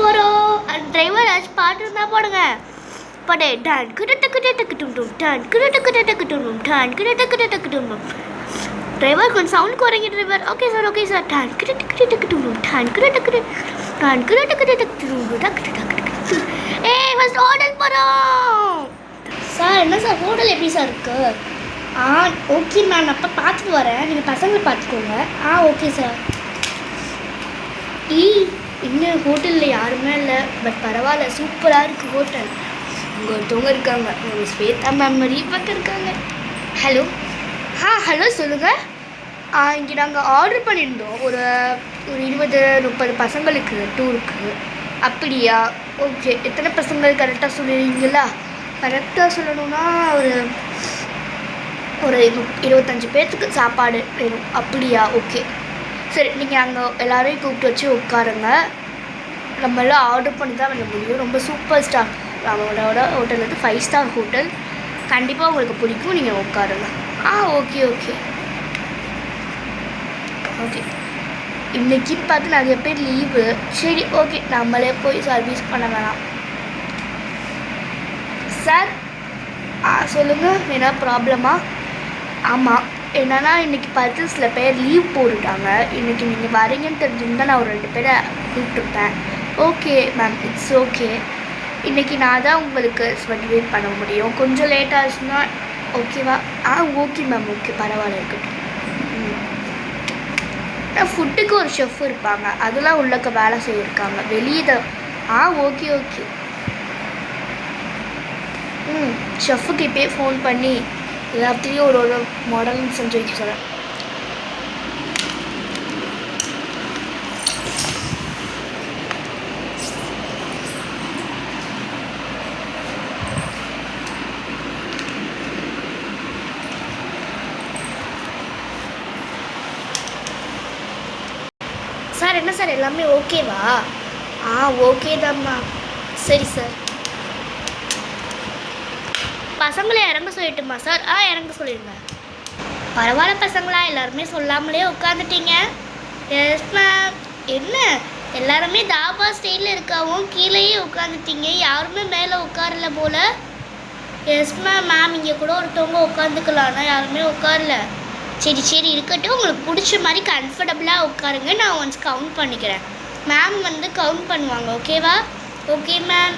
போகிறோம். அந்த டிரைவர் ஏதாச்சும் பாட்டு இருந்தால் போடுங்க. படே டான் கிட்ட டான் கிட்ட டிரைவர் கொஞ்சம் சவுண்ட் குறைங்க driver. Okay sir okay sir. Don ஏய் ஃபர்ஸ்ட் ஹோட்டல் போகிறோம் சார். என்ன சார் ஹோட்டல் எப்படி சார் இருக்கு? ஓகே நான் அப்போ பார்த்துட்டு வரேன், நீங்கள் பசங்களை பார்த்துக்கோங்க. Okay sir. இன்னும் ஹோட்டலில் யாருமே இல்லை, பட் பரவாயில்ல, சூப்பராக இருக்குது ஹோட்டல். அங்கே ஒருத்தவங்க இருக்காங்க, உங்கள் ஸ்வேதா மேம் மாதிரி பக்கம் இருக்காங்க. ஹலோ ஹலோ சொல்லுங்கள். இங்கே நாங்கள் ஆர்டர் பண்ணியிருந்தோம் ஒரு 20-30 பசங்களுக்கு டூருக்கு. அப்படியா? ஓகே. எத்தனை பசங்கள் கரெக்டாக சொல்லுவீங்களா? கரெக்டாக சொல்லணுன்னா ஒரு 25 பேர்த்துக்கு சாப்பாடு வேணும். அப்படியா? ஓகே சரி, நீங்கள் அங்கே எல்லோரையும் கூப்பிட்டு வச்சு உட்காருங்க. நம்மளாம் ஆர்டர் பண்ணி தான் பண்ண முடியும். ரொம்ப சூப்பர் ஸ்டார் அவங்களோட ஹோட்டல் வந்து 5 ஸ்டார் ஹோட்டல். கண்டிப்பாக உங்களுக்கு பிடிக்கும், நீங்கள் உட்காருங்க. Okay okay okay. இன்றைக்கி பார்த்து நிறைய பேர் லீவு. சரி ஓகே, நம்மளே போய் சர்வீஸ் பண்ண வேணாம். சார் சொல்லுங்கள், என்ன ப்ராப்ளமா? ஆமாம், என்னென்னா இன்றைக்கி பார்த்து சில பேர் லீவ் போட்டுட்டாங்க. இன்றைக்கி நீங்கள் வரீங்கன்னு தெரிஞ்சுருந்தால் நான் ஒரு 2 பேரை கூப்பிட்டுருப்பேன். Okay ma'am, it's okay. இன்றைக்கி நான் தான் உங்களுக்கு சர்டிஃபிகேட் பண்ண முடியும். கொஞ்சம் லேட் ஆச்சுன்னா ஓகேவா? ஓகே மேம், ஓகே பரவாயில்ல இருக்கட்டும். ஃபுட்டுக்கு ஒரு ஷெஃப் இருப்பாங்க, அதெல்லாம் உள்ளக்க வேலை செய்யிருக்காங்க வெளியே தான். Okay okay. ஷெஃப்புக்கு இப்போயே ஃபோன் பண்ணி எல்லாத்தையும் ஒரு மாடல் செஞ்சு வைக்க சொல்கிறேன். சார் என்ன சார் எல்லாமே ஓகேவா? ஓகே தான்மா. சரி சார். பசங்களே இறங்க சொல்லிட்டுமா சார்? இறங்க சொல்லிடுங்க. பரவாயில்ல பசங்களா, எல்லாருமே சொல்லாமலே உட்காந்துட்டீங்க. Yes ma'am. என்ன எல்லாருமே தாபா ஸ்டைலில் இருக்காவும் கீழேயே உட்காந்துட்டீங்க, யாருமே மேலே உட்காரல போல். Yes ma'am. மேம் இங்கே கூட ஒருத்தவங்க உட்காந்துக்கலான்னா யாருமே உட்காரல. சரி சரி இருக்கட்டும், உங்களுக்கு பிடிச்ச மாதிரி கம்ஃபர்டபுளாக உட்காருங்க. நான் ஒன்ஸ் கவுண்ட் பண்ணிக்கிறேன். மேம் வந்து கவுண்ட் பண்ணுவாங்க, ஓகேவா? Okay ma'am.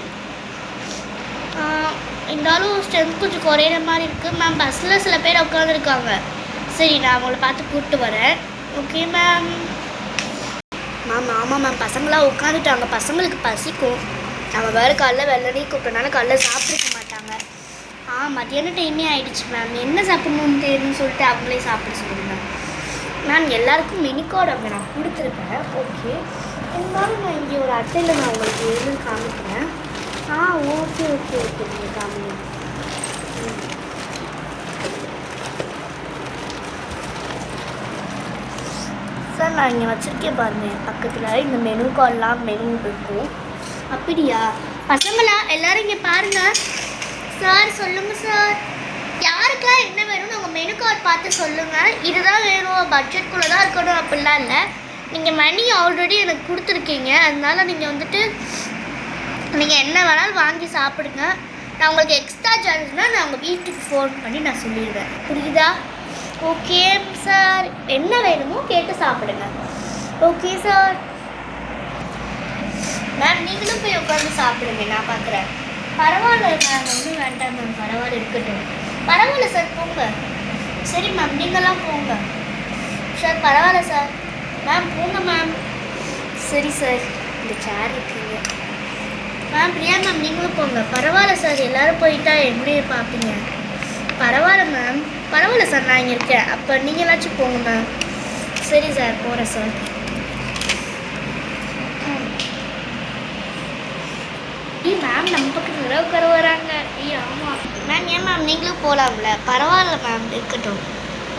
இருந்தாலும் ஸ்ட்ரென்த் கொஞ்சம் குறையிற மாதிரி இருக்குது மேம். பஸ்ஸில் சில பேர் உட்காந்துருக்காங்க. சரி, நான் அவங்கள பார்த்து கூப்பிட்டு வரேன். Okay ma'am. மேம் ஆமாம் மேம், பசங்களாம் உட்காந்துட்டாங்க. பசங்களுக்கு பசிக்கும். நம்ம வேறு காலைல வெள்ளனே கூப்பிட்டனால காலைல சாப்பிட்ருக்க மாட்டாங்க. மத்தியான டைமே ஆகிடுச்சு மேம். என்ன சாப்பிட்ணுன்னு தெரியும்னு சொல்லிட்டு அவங்களே சாப்பிட சொல்லுங்க மேம். எல்லாருக்கும் மெனு கார்டு அங்கே நான் கொடுத்துருப்பேன். ஓகே, இருந்தாலும் நான் இங்கே ஒரு அட்டையில் நான் உங்களுக்கு எழுதி காமிக்கிறேன். ஓகே ஓகே ஓகே, நீங்கள் காமிங்க. சார் நான் இங்கே வச்சுருக்கேன் பாருங்கள், பக்கத்தில் இந்த மெனு கார்டெலாம் மெனு இருக்கும். அப்படியா? பசங்களா எல்லோரும் இங்கே பாருங்கள். சார் சொல்லுங்கள் சார், யாருக்கெல்லாம் என்ன வேணும்னு உங்கள் மெனு கார்டு பார்த்து சொல்லுங்கள். இதுதான் வேணும், பட்ஜெட்குள்ளே தான் இருக்கணும் அப்படிலாம் இல்லை. நீங்கள் மணி ஆல்ரெடி எனக்கு கொடுத்துருக்கீங்க, அதனால் நீங்கள் வந்துட்டு நீங்கள் என்ன வேணாலும் வாங்கி சாப்பிடுங்க. நான் உங்களுக்கு எக்ஸ்ட்ரா சார்ஜ்னால் நான் உங்கள் வீட்டுக்கு ஃபோன் பண்ணி நான் சொல்லிடுவேன். புரியுதா? Okay sir. என்ன வேணுமோ கேட்டு சாப்பிடுங்க. Okay sir. மேம் நீங்களும் போய் உட்காந்து சாப்பிடுங்க, நான் பார்க்குறேன். பரவாயில்ல மேம், ஒன்றும் வேண்டாம் மேம், பரவாயில்ல இருக்கட்டும். பரவாயில்ல சார், போங்க. சரி மேம், நீங்களாம் போங்க சார். பரவாயில்ல சார். மேம் போங்க மேம். சரி சார், இந்த சேர் இருக்குங்க மேம். பிரியா மேம் நீங்களும் போங்க. பரவாயில்ல சார், எல்லோரும் போயிட்டா எப்படி பார்ப்பீங்க? பரவாயில்ல மேம். பரவாயில்ல சார், நான் இங்கே இருக்கேன். அப்போ நீங்களாச்சும் போங்க மேம். சரி சார், போகிறேன் சார். மேம் நம்ம பக்கத்தில் உட்கார வராங்க. ஆமாம் மேம். ஏன் மேம் நீங்களும் போகலாம்ல? பரவாயில்ல மேம், இருக்கட்டும்.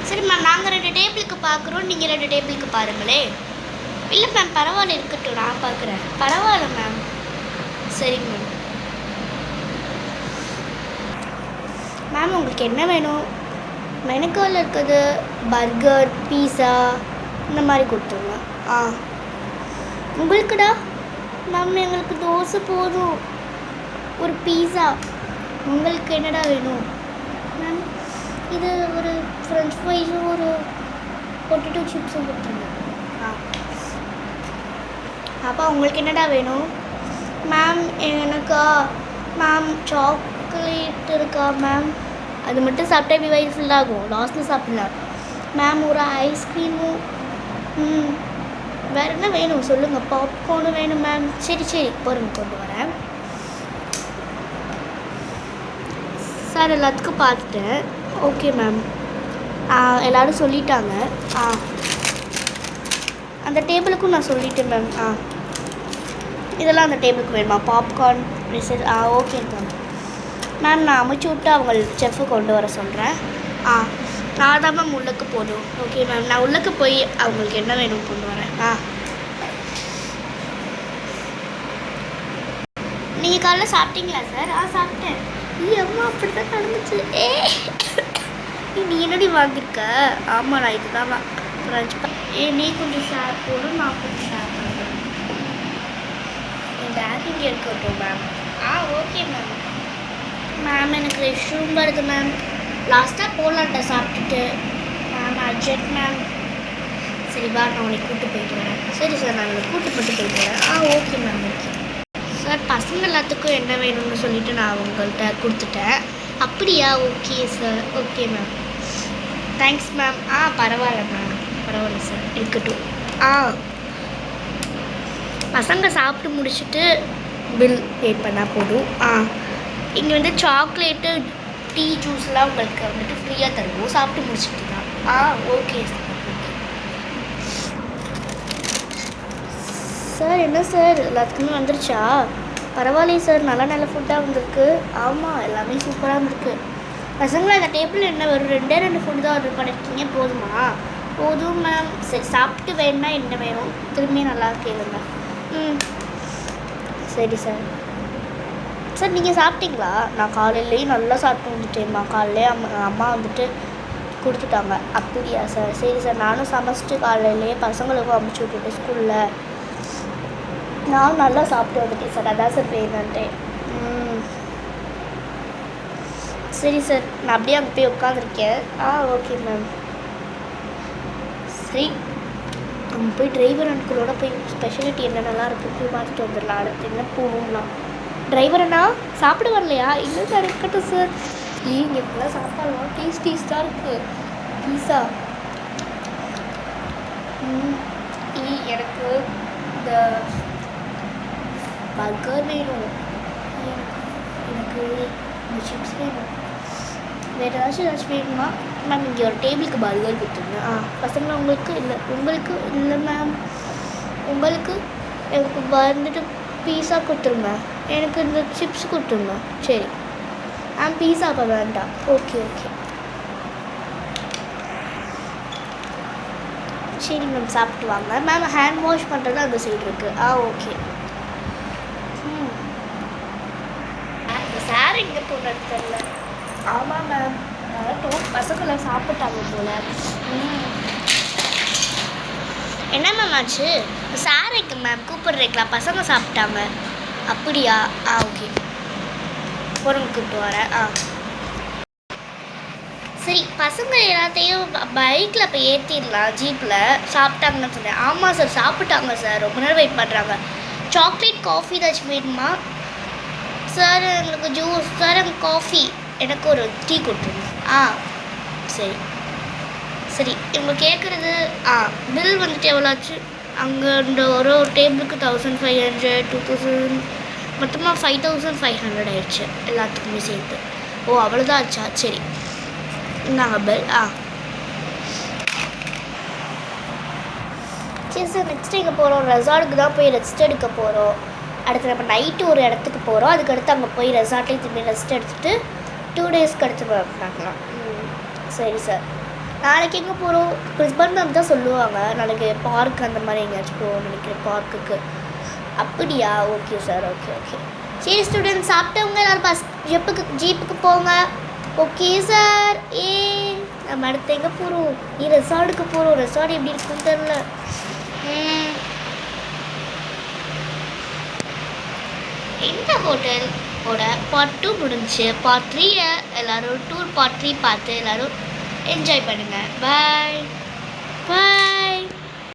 சரி மேம், நாங்கள் 2 டேபிளுக்கு பார்க்குறோம், நீங்கள் 2 டேபிளுக்கு பாருங்களே. இல்லை மேம், பரவாயில்ல இருக்கட்டும், நான் பார்க்குறேன். பரவாயில்ல மேம். சரி மேம். மேம் உங்களுக்கு என்ன வேணும்? மெனுக்கால் இருக்குது பர்கர், பீஸா இந்த மாதிரி கொடுத்துருங்க. உங்களுக்குடா? மேம் எங்களுக்கு தோசை போதும், ஒரு பீஸா. உங்களுக்கு என்னடா வேணும் மேம்? இது ஒரு ஃப்ரெஞ்ச் ஃப்ரைஸும் ஒரு பொட்டேட்டோ சிப்ஸும் கொடுத்துருங்க. அப்பா உங்களுக்கு என்னடா வேணும் மேம்? எனக்கா மேம் சாக்லேட் இருக்கா மேம்? அது மட்டும் சாப்பிட்டா இப்படி வயிறு ஃபுல்லாகும், லாஸ்ட்டில் சாப்பிட்லாம் மேம். ஒரு ஐஸ்கிரீமும் வேறு என்ன வேணும் சொல்லுங்கள்? பாப்கார்னும் வேணும் மேம். சரி பொறுங்க கொண்டு வரேன் சார். எல்லாத்துக்கும் பார்த்துட்டேன். Okay ma'am. எல்லோரும் சொல்லிட்டாங்க. அந்த டேபிளுக்கும் நான் சொல்லிட்டேன் மேம். இதெல்லாம் அந்த டேபிளுக்கு வேணுமா? Popcorn reserve. Okay ma'am. நான் அமைச்சு விட்டு அவங்க செஃப்பு கொண்டு வர சொல்கிறேன். நான் தான் மேம் உள்ளக்கு போதும். ஓகே மேம், நான் உள்ளக்கு போய் அவங்களுக்கு என்ன வேணும் கொண்டு வரேன். நீங்கள் காலைல சாப்பிட்டீங்களா சார்? சாப்பிட்டேன். அம்மா அப்படி தான் நடந்துச்சு. நீ என்னடி வாங்கியிருக்க? ஆமாம் நான் இதுதான் ஃப்ரெஞ்ச். நீ கொஞ்சம் ஷேர் போடும், நான் கொஞ்சம் ஷேர் பண்ணுறேன். என் பேக் இங்கே இருக்கட்டும் மேம். Okay ma'am. மேம் எனக்கு ரெஸ்ட் ரூம் வருது மேம். லாஸ்ட்டாக போகலான்ட்ட சாப்பிட்டுட்டு. Ma'am urgent ma'am. சரி வா, நான் உன்னை கூப்பிட்டு போயிட்டு வரேன். சரி சார், நான் உங்களை கூப்பிட்டு போயிட்டு வரேன். Okay ma'am. Okay sir. பசங்க எல்லாத்துக்கும் என்ன வேணும்னு சொல்லிவிட்டு நான் உங்கள்கிட்ட கொடுத்துட்டேன். அப்படியா? Okay sir. Okay ma'am. Thanks ma'am. பரவாயில்ல மேம், பரவாயில்ல சார், இருக்கட்டும். பசங்க சாப்பிட்டு முடிச்சுட்டு பில் பே பண்ணால் போதும். இங்கே வந்து சாக்லேட்டு, டீ, ஜூஸ்லாம் உங்களுக்கு வந்துட்டு ஃப்ரீயாக தருவோம் சாப்பிட்டு முடிச்சுட்டு தான். Okay sir. சார் என்ன சார் எல்லாத்துக்குமே வந்துருச்சா? பரவாயில்லையே சார், நல்ல ஃபுட்டாக வந்திருக்கு. ஆமாம், எல்லாமே சூப்பராக வந்திருக்கு. பசங்களாம் இந்த டேபிள் என்ன வரும்? 2 ஃபுட்டு தான் ஆர்டர் பண்ணியிருக்கீங்க, போதுமா? போதும் மேம். சரி, சாப்பிட்டு வேணுன்னா என்ன வேணும் திரும்பி நல்லா கேளுங்க. சரி சார். சார் நீங்கள் சாப்பிட்டீங்களா? நான் காலையிலேயும் நல்லா சாப்பிட்டு வந்துட்டேம்மா. காலையிலே அம்மா வந்துட்டு கொடுத்துட்டாங்க. அப்படியா சார்? சரி சார், நானும் சமைச்சிட்டு காலையிலேயே பசங்களுக்கும் அமுச்சு விட்டுட்டேன் ஸ்கூலில். நானும் நல்லா சாப்பிட்டு வந்துட்டேன் சார், அதான் சார் வேணுன்ட்டு. சரி சார், நான் அப்படியே அங்கே போய் உட்காந்துருக்கேன். Okay ma'am. சரி, நம்ம போய் டிரைவர் அண்குளோட போய் ஸ்பெஷாலிட்டி என்னென்னலாம் இருக்குது போய் பார்த்துட்டு வந்துடலாம். அடுத்து என்ன போகணும்லாம். டிரைவர் அண்ணா சாப்பிட வரலையா? இன்னும் சார் இருக்கட்டும் சார். இங்கே இப்போலாம் சாப்பாடுலாம் டேஸ்டாக இருக்குது. பீஸா. எனக்கு இந்த பர்கர் வேணும். எனக்கு இந்த சிப்ஸ் வேணும். வேறு ஏதாச்சும் வேணுமா மேம்? இங்கே ஒரு டேபிளுக்கு பர்கர் கொடுத்துருங்க. பசங்களா உங்களுக்கு இல்லை மேம். உங்களுக்கு எனக்கு வந்துட்டு பீஸா கொடுத்துருங்க. எனக்கு இந்த சிப்ஸ் கொடுத்துருங்க. சரி பீஸா அப்போ வேண்டாம். ஓகே சரி மேம், சாப்பிட்டு வாங்க மேம். ஹேண்ட் வாஷ் பண்ணுறது அந்த சைடு இருக்குது. ஓகே. சார் எங்கே போனது தெரியல. ஆமாம் மேம், பசங்களாம் சாப்பிட்டாங்க போல. என்ன மேம் ஆச்சு? சார் இருக்கு மேம், கூப்பிட்றீங்களா? பசங்க சாப்பிட்டாங்க. அப்படியா? ஓகே, பொருள் கூப்பிட்டு வரேன். சரி, பசங்க எல்லாத்தையும் பைக்கில் இப்போ ஏற்றிடலாம். ஜீப்பில் சாப்பிட்டாங்கன்னு சொன்னேன். ஆமாம் சார், சாப்பிட்டாங்க சார். ரொம்ப நேரம் வெயிட் பண்ணுறாங்க. சாக்லேட் காஃபி ஏதாச்சும் வேணுமா சார்? எங்களுக்கு ஜூஸ் சார், எனக்கு காஃபி, எனக்கு ஒரு டீ கொடுத்துருங்க. சரி இவங்க கேட்குறது பில் வந்துட்டு எவ்வளோ ஆச்சு? அங்கே இந்த ஒரு டேபிளுக்கு 1500, 2000, மொத்தமாக 5500 ஆயிடுச்சு எல்லாத்துக்குமே சேர்த்து. அவ்வளோதான் ஆச்சா? சரி நாங்கள் பில். சரி சார், நெக்ஸ்ட் எங்கே போகிறோம்? ரெசார்ட்டுக்கு தான் போய் ரெஸ்ட் எடுக்க போகிறோம். அடுத்து நம்ம நைட்டு ஒரு இடத்துக்கு போகிறோம். அதுக்கடுத்து அங்கே போய் ரெசார்ட்லேயும் திரும்பி ரெஸ்ட் எடுத்துகிட்டு 2 டேஸ்க்கு அடுத்து பார்க்கலாம். சரி சார். நாளைக்கு எங்கே போகிறோம்? பிரின்சிபல் மேம் தான் சொல்லுவாங்க. நாளைக்கு பார்க் அந்த மாதிரி எங்கேயாச்சும் போகணும்னு நினைக்கிறேன், பார்க்குக்கு. அப்படியா? Okay sir. ஓகே சரி ஸ்டூடெண்ட்ஸ், சாப்பிட்டவங்க எல்லோரும் ஜீப்புக்கு போங்க. Okay sir. நம்ம அடுத்து எங்கே போகிறோம்? ரெசார்ட்டுக்கு போகிறோம். ரெசார்ட் எப்படி இருக்குன்னு தெரில. இந்த ஹோட்டலோட பார்ட் 2 முடிஞ்சு. பார்ட் 3 எல்லாரும் டூர் பார்ட் 3 பார்த்து எல்லாரும் என்ஜாய் பண்ணுங்கள். பாய்.